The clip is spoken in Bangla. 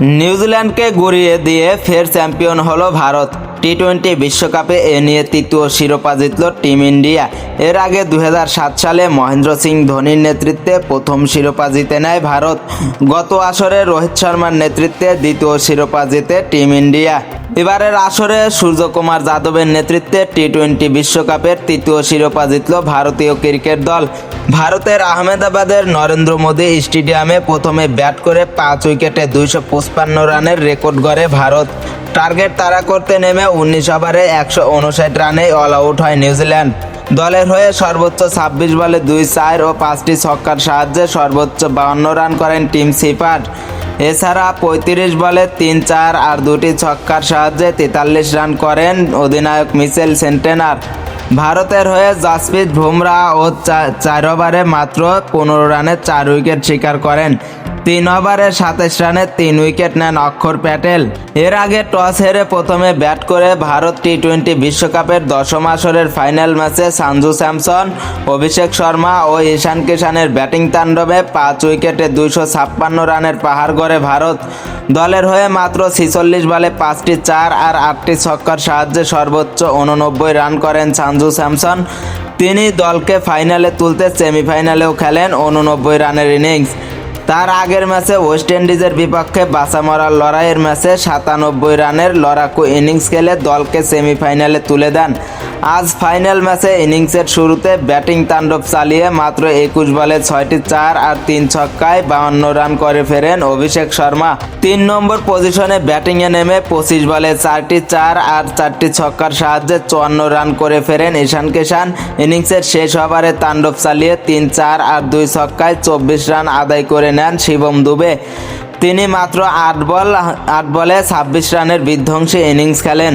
নিউজিল্যান্ডকে গুড়িয়ে দিয়ে ফের চ্যাম্পিয়ন হলো ভারত। টি-20 বিশ্বকাপে এ নিয়ে তৃতীয় শিরোপা জিতল টিম ইন্ডিয়া। এর আগে 2007 সালে মহেন্দ্র সিং ধোনির নেতৃত্বে প্রথম শিরোপা জিতে নেয় ভারত। গত আসরে রোহিত শর্মার নেতৃত্বে দ্বিতীয় শিরোপা জিতে টিম ইন্ডিয়া। এবারের আসরে সূর্যকুমার যাদবের নেতৃত্বে টি-20 বিশ্বকাপের তৃতীয় শিরোপা জিতল ভারতীয় ক্রিকেট দল। ভারতের আহমেদাবাদের নরেন্দ্র মোদী স্টেডিয়ামে প্রথমে ব্যাট করে 5 উইকেটে 255 রানের রেকর্ড গড়ে ভারত। টার্গেট তাড়া করতে নেমে 19 ওভারে 159 রানেই অল আউট হয় নিউজিল্যান্ড। দলের হয়ে সর্বোচ্চ 26 বলে 2-4 ও 5টি ছক্কার সাহায্যে সর্বোচ্চ 52 রান করেন টিম শিপার। এছাড়া 35 বলে 3-4 আর 2টি ছক্কার সাহায্যে 43 রান করেন অধিনায়ক মিচেল সেন্টেনার। ভারতের হয়ে জসপ্রীত বুমরা ও 4 ওভারে মাত্র 15 রানে 4 উইকেট শিকার করেন। 3 ওভারে 27 রানে 3 উইকেট নেন অক্ষর প্যাটেল। এর আগে টস হেরে প্রথমে ব্যাট করে ভারত টি-20 বিশ্বকাপের 10ম আসরের ফাইনাল ম্যাচে সঞ্জু স্যামসন, অভিষেক শর্মা ও ঈশান কিষানের ব্যাটিং তাণ্ডবে 5 উইকেটে 256 রানের পাহাড় গড়ে ভারত। দলের হয়ে মাত্র 46 বলে 5টি 4 আর 8টি ছক্কার সাহায্যে সর্বোচ্চ 89 রান করেন সঞ্জু স্যামসন। তিনি দলকে ফাইনালে তুলতে সেমিফাইনালেও খেলেন 89 রানের ইনিংস। তার আগের ম্যাচে ওয়েস্ট ইন্ডিজের বিপক্ষে বাঁচা মরার লড়াইয়ের ম্যাচে 97 রানের লড়াকু ইনিংস খেলে দলকে সেমিফাইনালে তুলে দেন। আজ ফাইনাল ম্যাচে ইনিংসের শুরুতে ব্যাটিং তাণ্ডব চালিয়ে মাত্র 21 বলে 6টি 4 আর 3 ছক্কায় 52 রান করে ফেরেন অভিষেক শর্মা। 3 নম্বর পজিশনে ব্যাটিংয়ে নেমে 25 বলে 4টি 4 আর 4টি ছক্কার সাহায্যে 54 রান করে ফেরেন ঈশান কিষান। ইনিংসের শেষ ওভারে তাণ্ডব চালিয়ে 3-4 আর 2 ছক্কায় 24 রান আদায় করে নেন শিবম দুবে। তিনি মাত্র 8 বলে 26 রানের বিধ্বংসী ইনিংস খেলেন।